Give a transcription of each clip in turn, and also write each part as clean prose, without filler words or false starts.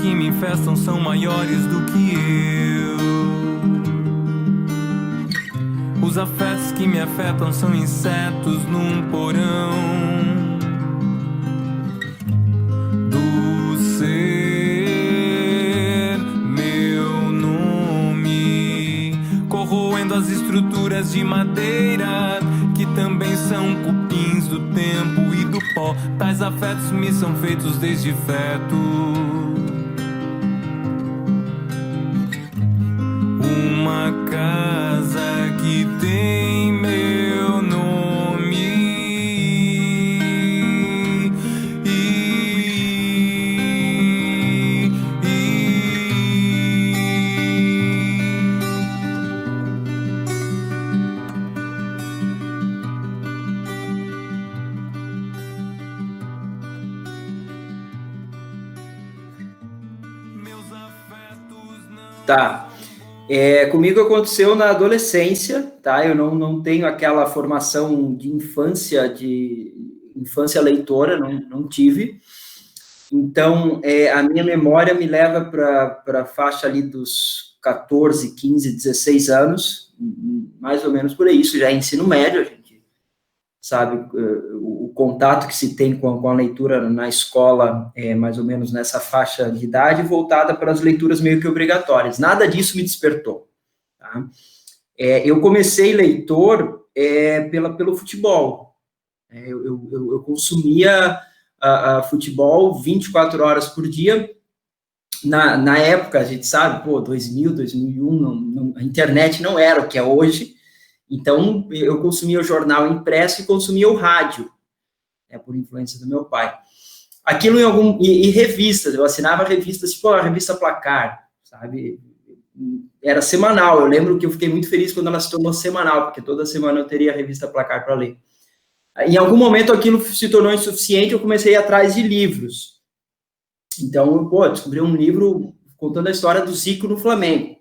que me infestam são maiores do que eu. Os afetos que me afetam são insetos num porão do ser. Meu nome corroendo as estruturas de madeira que também são cupins do tempo e do pó. Tais afetos me são feitos desde feto. Uma casa que tem meu nome meus afetos não... Tá. Comigo aconteceu na adolescência, tá? Eu não tenho aquela formação de infância leitora, não tive. Então, a minha memória me leva para a faixa ali dos 14, 15, 16 anos, mais ou menos por aí. Isso já é ensino médio, a gente sabe o contato que se tem com a leitura na escola, mais ou menos nessa faixa de idade, voltada para as leituras meio que obrigatórias. Nada disso me despertou. Tá? Eu comecei leitor pelo futebol. Eu consumia futebol 24 horas por dia. Na época, a gente sabe, 2000, 2001, a internet não era o que é hoje. Então, eu consumia o jornal impresso e consumia o rádio, por influência do meu pai. Aquilo e revistas, eu assinava revistas, tipo a revista Placar, sabe? Era semanal, eu lembro que eu fiquei muito feliz quando ela se tornou semanal, porque toda semana eu teria a revista Placar para ler. Em algum momento aquilo se tornou insuficiente, eu comecei a ir atrás de livros. Então, descobri um livro contando a história do Zico no Flamengo.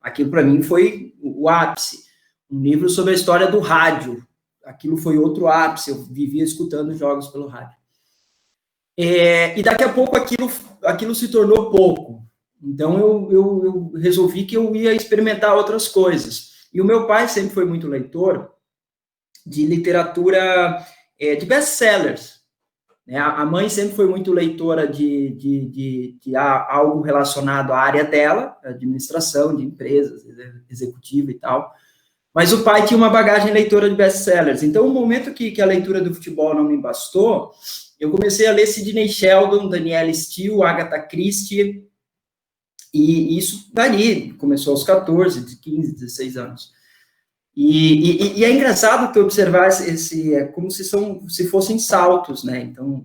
Aquilo para mim foi o ápice. Um livro sobre a história do rádio. Aquilo foi outro ápice, eu vivia escutando jogos pelo rádio. E daqui a pouco aquilo se tornou pouco. Então eu resolvi que eu ia experimentar outras coisas. E o meu pai sempre foi muito leitor de literatura, de best-sellers. A mãe sempre foi muito leitora de algo relacionado à área dela, administração de empresas, executiva e tal. Mas o pai tinha uma bagagem leitora de best-sellers. Então, no momento que a leitura do futebol não me bastou, eu comecei a ler Sidney Sheldon, Danielle Steele, Agatha Christie, e isso dali, começou aos 14, 15, 16 anos. E é engraçado que observar como se fossem saltos, né? Então,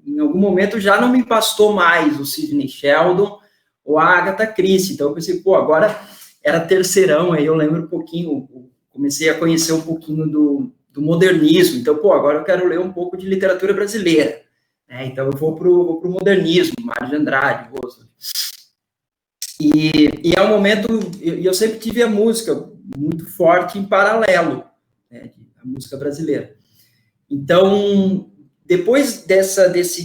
em algum momento já não me bastou mais o Sidney Sheldon ou a Agatha Christie. Então, eu pensei, agora era terceirão, aí eu lembro um pouquinho, comecei a conhecer um pouquinho do modernismo. Então, agora eu quero ler um pouco de literatura brasileira. Então, eu vou para o modernismo, Mário de Andrade, Rosas. E é um momento, eu sempre tive a música muito forte em paralelo, a música brasileira. Então, depois desse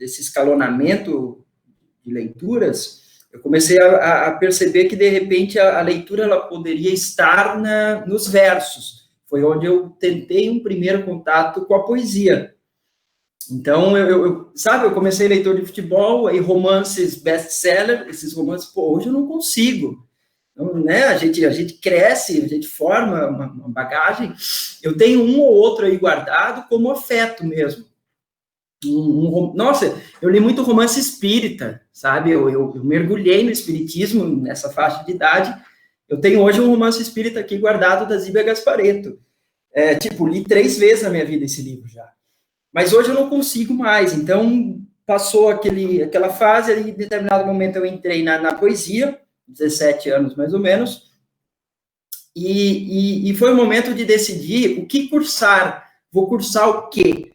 escalonamento de leituras, eu comecei a perceber que, de repente, a leitura ela poderia estar nos versos. Foi onde eu tentei um primeiro contato com a poesia. Então, eu comecei leitor de futebol, aí romances best-seller, esses romances, hoje eu não consigo. Então, a gente cresce, a gente forma uma bagagem. Eu tenho um ou outro aí guardado como afeto mesmo. Nossa, eu li muito romance espírita, sabe? Eu mergulhei no espiritismo nessa faixa de idade. Eu tenho hoje um romance espírita aqui guardado da Zíbia Gasparetto. Li 3 vezes na minha vida esse livro já. Mas hoje eu não consigo mais. Então, passou aquela fase, e em determinado momento eu entrei na poesia, 17 anos mais ou menos, e foi o momento de decidir o que cursar. Vou cursar o quê?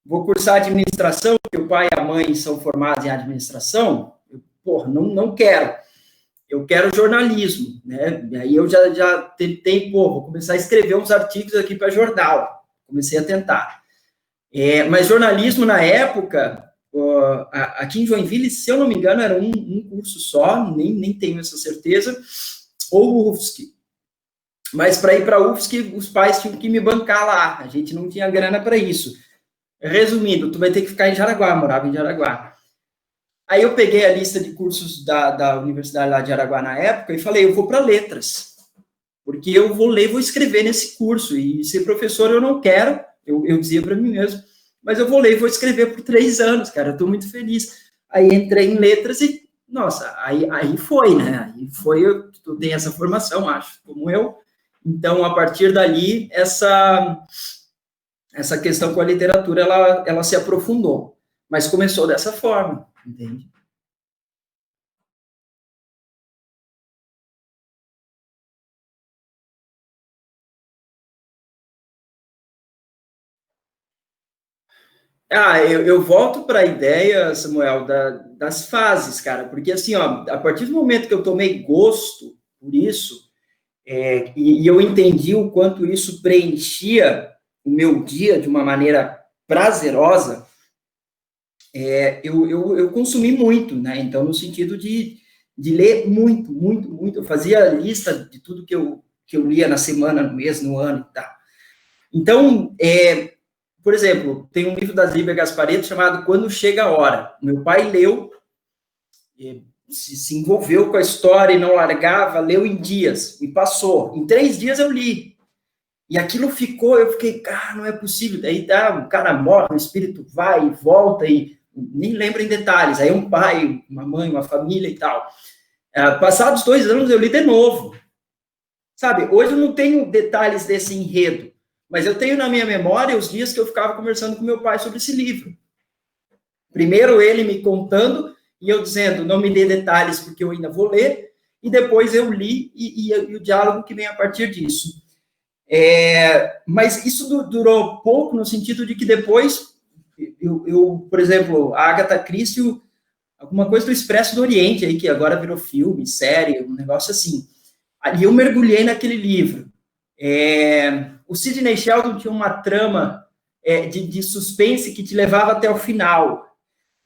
Vou cursar administração, porque o pai e a mãe são formados em administração? Não quero. Eu quero jornalismo, né? E aí eu já tentei, vou começar a escrever uns artigos aqui para jornal. Comecei a tentar. Mas jornalismo, na época, aqui em Joinville, se eu não me engano, era um curso só, nem tenho essa certeza, ou o UFSC. Mas para ir para a UFSC, os pais tinham que me bancar lá, a gente não tinha grana para isso. Resumindo, tu vai ter que ficar em Jaraguá, morava em Jaraguá. Aí eu peguei a lista de cursos da universidade lá de Jaraguá na época e falei, eu vou para letras, porque eu vou ler, vou escrever nesse curso, e ser professor eu não quero, eu dizia para mim mesmo, mas eu vou ler e vou escrever por 3 anos, cara, eu estou muito feliz. Aí entrei em letras e, nossa, aí foi, né? Aí foi, tu tem essa formação, acho, como eu. Então, a partir dali, essa questão com a literatura, ela se aprofundou. Mas começou dessa forma, entende? Eu volto para a ideia, Samuel, das fases, cara, porque assim, ó, a partir do momento que eu tomei gosto por isso, e eu entendi o quanto isso preenchia o meu dia de uma maneira prazerosa, eu consumi muito, né? Então, no sentido de ler muito, muito, muito. Eu fazia lista de tudo que eu lia na semana, no mês, no ano e tal. Então, por exemplo, tem um livro da Zíbia Gasparetto chamado Quando Chega a Hora. Meu pai leu, se envolveu com a história e não largava, leu em dias, me passou. Em 3 dias eu li. E aquilo ficou, eu fiquei, cara, não é possível. Daí o cara morre, o espírito vai e volta, e nem lembro em detalhes. Aí um pai, uma mãe, uma família e tal. Passados 2 anos eu li de novo. Sabe, hoje eu não tenho detalhes desse enredo, mas eu tenho na minha memória os dias que eu ficava conversando com meu pai sobre esse livro. Primeiro ele me contando e eu dizendo, não me dê detalhes porque eu ainda vou ler, e depois eu li e o diálogo que vem a partir disso. Mas isso durou pouco no sentido de que depois, por exemplo, a Agatha Christie, alguma coisa do Expresso do Oriente, aí, que agora virou filme, série, um negócio assim. Ali eu mergulhei naquele livro. O Sidney Sheldon tinha uma trama de suspense que te levava até o final.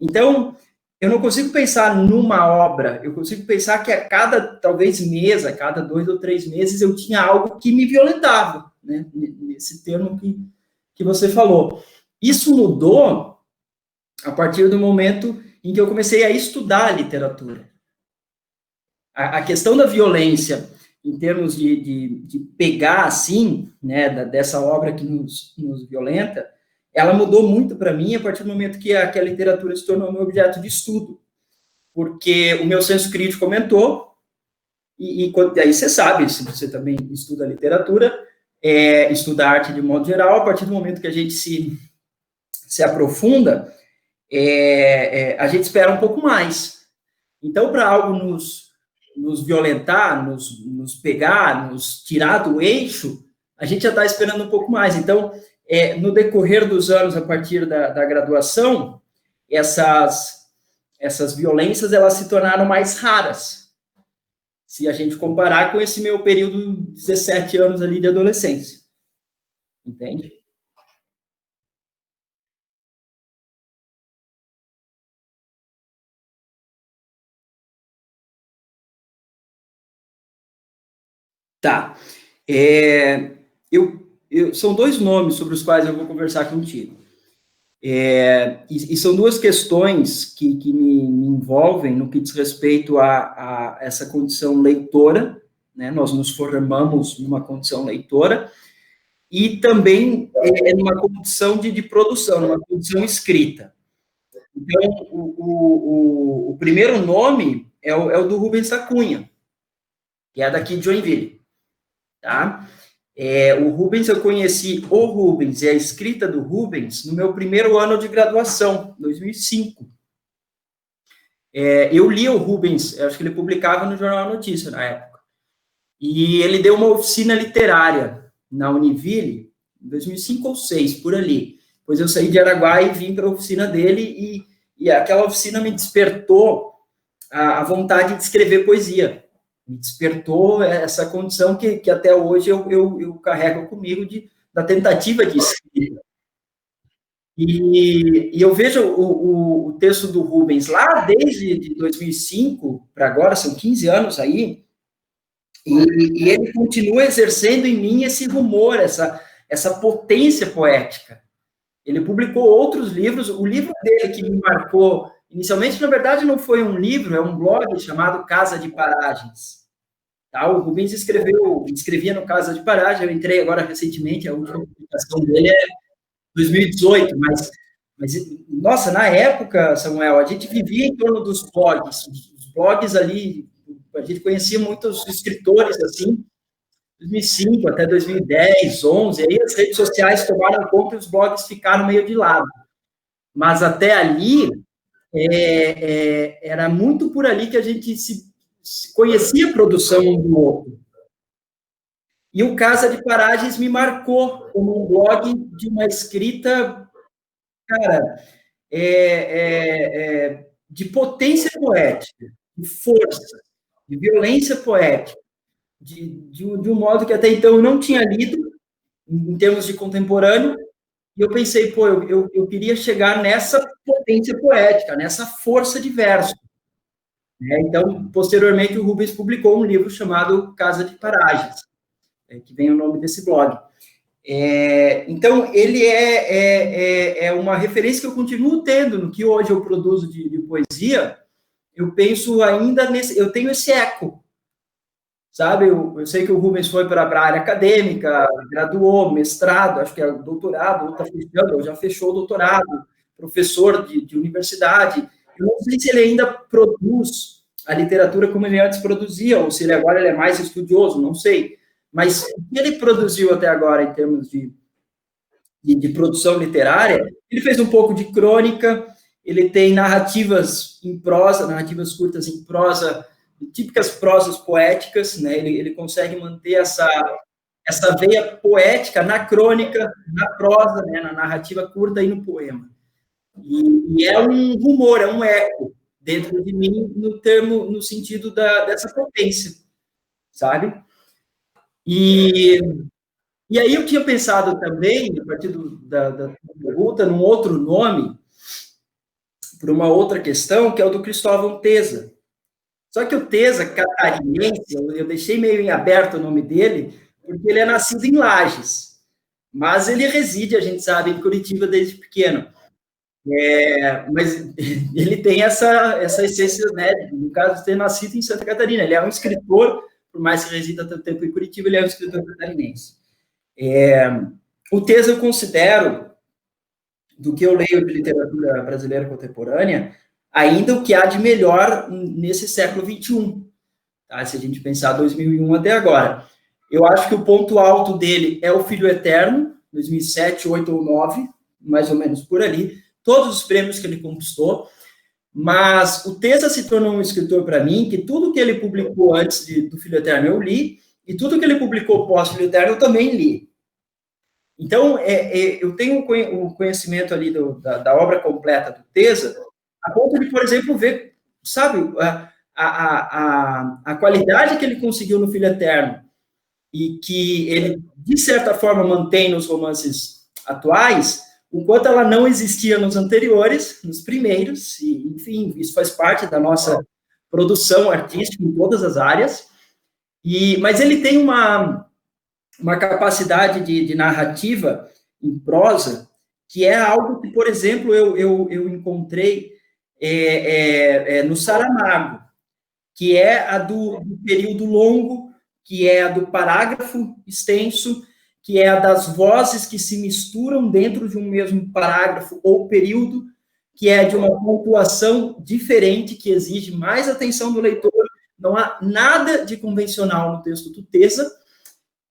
Então, eu não consigo pensar numa obra, eu consigo pensar que a cada, talvez, mês, a cada 2 ou 3 meses, eu tinha algo que me violentava, né? Nesse termo que você falou. Isso mudou a partir do momento em que eu comecei a estudar a literatura. A questão da violência, em termos de pegar, assim, né, dessa obra que nos violenta, ela mudou muito para mim a partir do momento que a literatura se tornou meu objeto de estudo. Porque o meu senso crítico aumentou, e aí você sabe, se você também estuda literatura, estuda arte de modo geral, a partir do momento que a gente se aprofunda, a gente espera um pouco mais. Então, para algo nos violentar, nos pegar, nos tirar do eixo, a gente já está esperando um pouco mais. Então, no decorrer dos anos, a partir da graduação, essas violências, elas se tornaram mais raras, se a gente comparar com esse meu período de 17 anos ali de adolescência. Entende? Tá. São 2 nomes sobre os quais eu vou conversar contigo. E são 2 questões que me envolvem no que diz respeito a essa condição leitora, né? Nós nos formamos numa condição leitora, e também numa condição de produção, numa condição escrita. Então, o primeiro nome é o do Rubens da Cunha, que é daqui de Joinville, tá? O Rubens, eu conheci o Rubens e a escrita do Rubens no meu primeiro ano de graduação, 2005. Eu li o Rubens, acho que ele publicava no Jornal Notícia na época, e ele deu uma oficina literária na Univille, em 2005 ou 2006, por ali. Depois eu saí de Araguá e vim para a oficina dele, e aquela oficina me despertou a vontade de escrever poesia. Me despertou essa condição que até hoje eu carrego comigo da tentativa de escrever. E eu vejo o texto do Rubens lá desde de 2005 para agora, são 15 anos aí, e ele continua exercendo em mim esse rumor, essa potência poética. Ele publicou outros livros, o livro dele que me marcou, inicialmente, na verdade, não foi um livro, é um blog chamado Casa de Paragens. Tá? O Rubens escrevia no Casa de Paragens, eu entrei agora recentemente, a última publicação dele é 2018, mas nossa, na época, Samuel, a gente vivia em torno dos blogs, os blogs ali, a gente conhecia muitos escritores, assim, 2005 até 2010, 11, aí as redes sociais tomaram conta e os blogs ficaram meio de lado. Mas até ali, era muito por ali que a gente se conhecia a produção um do outro. E o Casa de Paragens me marcou como um blog de uma escrita, cara, de potência poética, de força, de violência poética, de um modo que até então eu não tinha lido, em termos de contemporâneo, e eu pensei, pô, eu queria chegar nessa potência poética, nessa força de verso. Então, posteriormente, o Rubens publicou um livro chamado Casa de Paragens, que vem o nome desse blog. Então, ele é uma referência que eu continuo tendo no que hoje eu produzo de poesia. Eu penso ainda eu tenho esse eco, sabe? Eu sei que o Rubens foi para a área acadêmica, graduou, mestrado, acho que é doutorado, ou está fechando, ou já fechou o doutorado, professor de universidade. Eu não sei se ele ainda produz a literatura como ele antes produzia, ou se agora ele é mais estudioso, não sei. Mas o que ele produziu até agora em termos de produção literária, ele fez um pouco de crônica, ele tem narrativas em prosa, narrativas curtas em prosa, típicas prosas poéticas, né? Ele consegue manter essa veia poética na crônica, na prosa, né? Na narrativa curta e no poema. E é um rumor, é um eco dentro de mim no sentido dessa potência, sabe? E aí eu tinha pensado também, a partir da pergunta, num outro nome, por uma outra questão, que é o do Cristóvão Teza. Só que o Teza, catarinense, eu deixei meio em aberto o nome dele, porque ele é nascido em Lages, mas ele reside, a gente sabe, em Curitiba desde pequeno. Mas ele tem essa essência, né, no caso de ter nascido em Santa Catarina. Ele é um escritor, por mais que resida tanto tempo em Curitiba, ele é um escritor catarinense. O Teza eu considero, do que eu leio de literatura brasileira contemporânea, ainda o que há de melhor nesse século XXI, tá? Se a gente pensar 2001 até agora. Eu acho que o ponto alto dele é O Filho Eterno, 2007, 8 ou 9, mais ou menos por ali, todos os prêmios que ele conquistou, mas o Teza se tornou um escritor para mim, que tudo que ele publicou antes do Filho Eterno eu li, e tudo que ele publicou pós-Filho Eterno eu também li. Então, eu tenho o conhecimento ali da obra completa do Teza, a ponto de, por exemplo, ver, sabe, a qualidade que ele conseguiu no Filho Eterno, e que ele, de certa forma, mantém nos romances atuais, o quanto ela não existia nos anteriores, nos primeiros, e, enfim, isso faz parte da nossa produção artística em todas as áreas, mas ele tem uma capacidade de narrativa em prosa, que é algo que, por exemplo, eu encontrei no Saramago, que é a do período longo, que é a do parágrafo extenso, que é a das vozes que se misturam dentro de um mesmo parágrafo ou período, que é de uma pontuação diferente, que exige mais atenção do leitor. Não há nada de convencional no texto do Teza,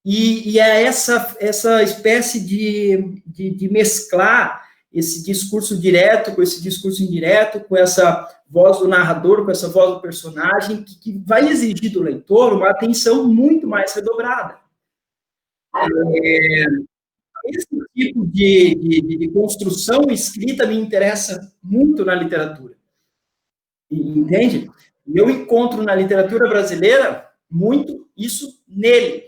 e é essa espécie de mesclar esse discurso direto com esse discurso indireto, com essa voz do narrador, com essa voz do personagem, que vai exigir do leitor uma atenção muito mais redobrada. Esse tipo de construção escrita me interessa muito na literatura. Entende? Eu encontro na literatura brasileira muito isso nele.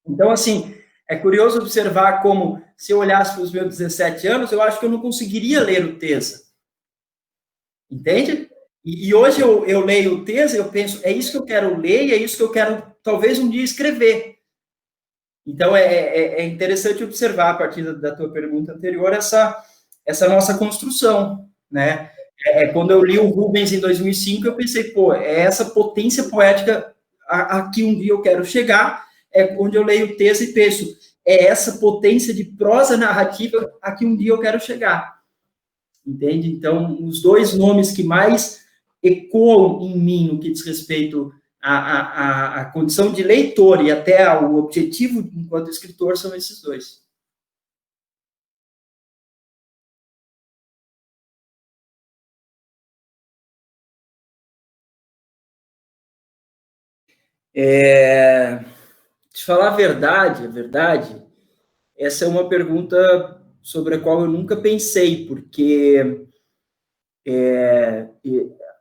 Então, assim, é curioso observar como se eu olhasse para os meus 17 anos, eu acho que eu não conseguiria ler o Tesa. Entende? E hoje eu leio o Tesa e eu penso, é isso que eu quero ler e é isso que eu quero, talvez, um dia escrever. Então, é interessante observar, a partir da tua pergunta anterior, essa nossa construção, né? Quando eu li o Rubens em 2005, eu pensei, pô, é essa potência poética a que um dia eu quero chegar, é onde eu leio o Tesa e penso, é essa potência de prosa narrativa a que um dia eu quero chegar. Entende? Então, os dois nomes que mais ecoam em mim no que diz respeito à condição de leitor e até ao objetivo enquanto escritor são esses dois. Te falar a verdade, essa é uma pergunta sobre a qual eu nunca pensei, porque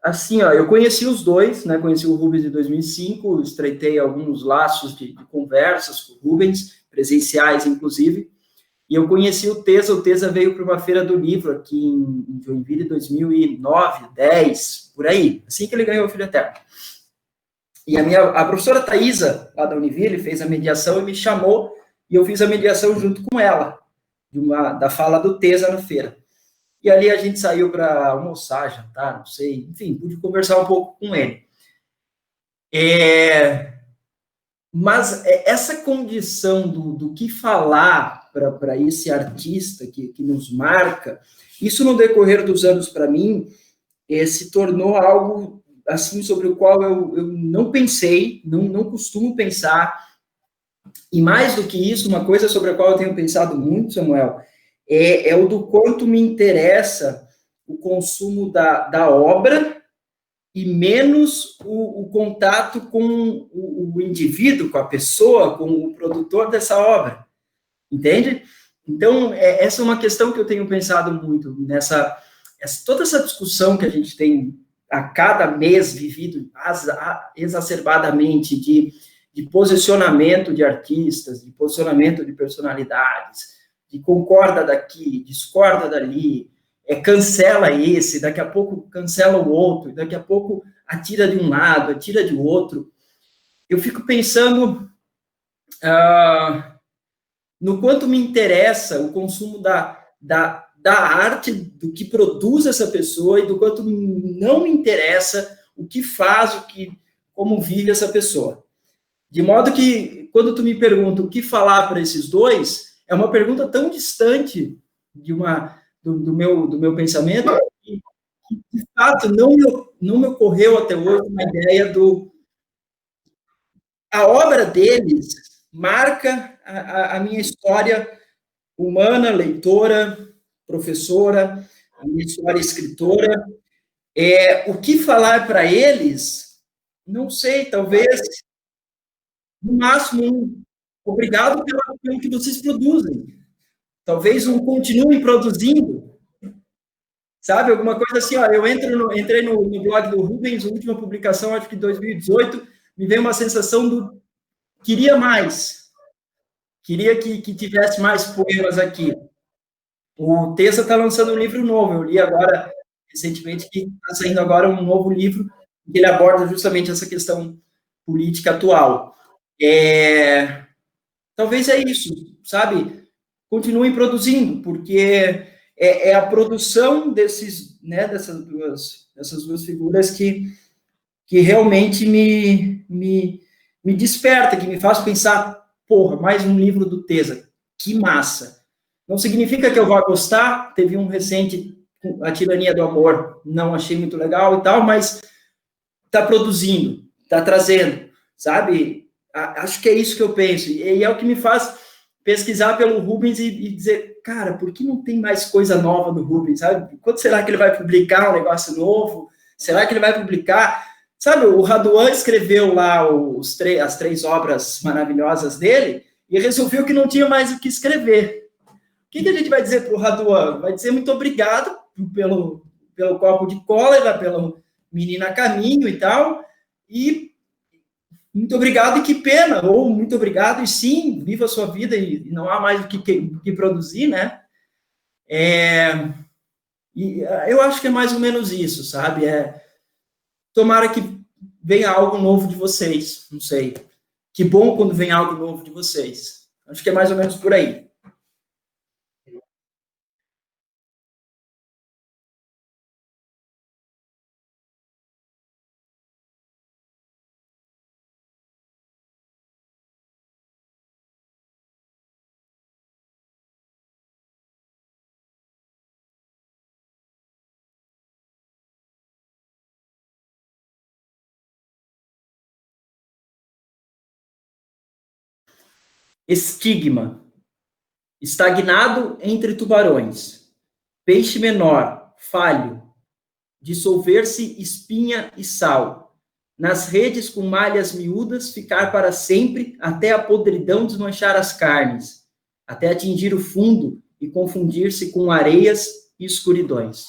assim, ó, eu conheci os dois, né? Conheci o Rubens em 2005, estreitei alguns laços de conversas com o Rubens, presenciais, inclusive, e eu conheci o Tesa veio para uma feira do livro aqui em Joinville em 2009, 10, por aí, assim que ele ganhou o Filho Eterno. E a professora Thaisa, lá da Univille, fez a mediação e me chamou, e eu fiz a mediação junto com ela, da fala do Tesa na feira. E ali a gente saiu para almoçar, jantar, não sei, enfim, pude conversar um pouco com ele. Mas essa condição do que falar para esse artista que nos marca, isso no decorrer dos anos, para mim, se tornou algo assim sobre o qual eu não pensei, não costumo pensar. E mais do que isso, uma coisa sobre a qual eu tenho pensado muito, Samuel, é o do quanto me interessa o consumo da obra e menos o contato com o indivíduo, com a pessoa, com o produtor dessa obra. Entende? Então, essa é uma questão que eu tenho pensado muito toda essa discussão que a gente tem a cada mês vivido exacerbadamente de posicionamento de artistas, de posicionamento de personalidades, de concorda daqui, discorda dali, cancela esse, daqui a pouco cancela o outro, daqui a pouco atira de um lado, atira de outro. Eu fico pensando no quanto me interessa o consumo da arte, do que produz essa pessoa, e do quanto não me interessa o que faz, como vive essa pessoa. De modo que, quando tu me pergunta o que falar para esses dois, é uma pergunta tão distante do meu pensamento, que, de fato, não me ocorreu até hoje uma ideia a obra deles marca a minha história humana, leitora, professora, a minha história escritora. O que falar para eles, não sei, talvez, no máximo, obrigado pelo que vocês produzem. Talvez continuem produzindo, sabe? Alguma coisa assim, ó, eu entrei no blog do Rubens, a última publicação, acho que em 2018, me veio uma sensação queria mais. Queria que tivesse mais poemas aqui. O Tesa está lançando um livro novo, eu li agora, recentemente, que está saindo agora um novo livro, que ele aborda justamente essa questão política atual. Talvez é isso, sabe? Continuem produzindo, porque é a produção dessas duas figuras que realmente me desperta, que me faz pensar, porra, mais um livro do Tesa, que massa. Não significa que eu vá gostar, teve um recente, A Tirania do Amor, não achei muito legal e tal, mas está produzindo, está trazendo, sabe? Acho que é isso que eu penso, e é o que me faz pesquisar pelo Rubens e dizer, cara, por que não tem mais coisa nova do Rubens, sabe? Quando será que ele vai publicar um negócio novo? Será que ele vai publicar? Sabe, o Raduan escreveu lá as 3 obras maravilhosas dele e resolveu que não tinha mais o que escrever. O que a gente vai dizer para o Raduan? Vai dizer muito obrigado pelo copo de cólera, pelo menino a caminho e tal, muito obrigado e que pena, ou muito obrigado e sim, viva a sua vida e não há mais o que produzir, né? E eu acho que é mais ou menos isso, sabe? Tomara que venha algo novo de vocês, não sei. Que bom quando vem algo novo de vocês. Acho que é mais ou menos por aí. Estigma. Estagnado entre tubarões. Peixe menor, falho. Dissolver-se espinha e sal. Nas redes com malhas miúdas, ficar para sempre, até a podridão desmanchar as carnes, até atingir o fundo e confundir-se com areias e escuridões.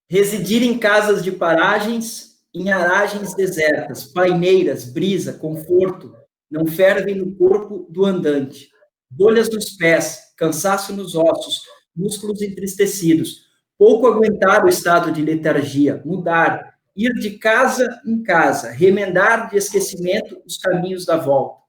Residir em casas de paragens, em aragens desertas, paineiras, brisa, conforto, não fervem no corpo do andante. Bolhas nos pés, cansaço nos ossos, músculos entristecidos. Pouco aguentar o estado de letargia, mudar, ir de casa em casa, remendar de esquecimento os caminhos da volta.